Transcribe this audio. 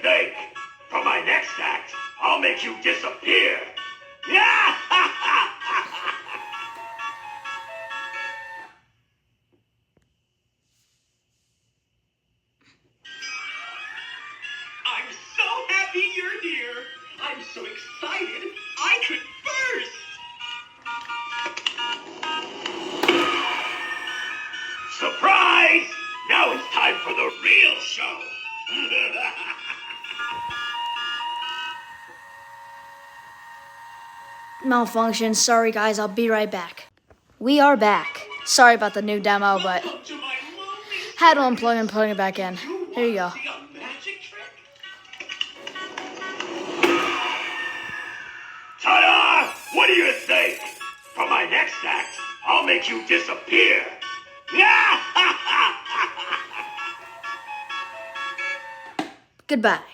think? For my next act, I'll make you disappear. Yeah! I'm so happy you're here. I'm so excited, I could burst. Surprise! Now it's time for the real show. Malfunction. Sorry, guys. I'll be right back. We are back. Sorry about the new demo, but Welcome to my movie. had to unplug and plug it back in. Here you go. See a magic trick? Ta-da! What do you think? For my next act, I'll make you disappear. Goodbye.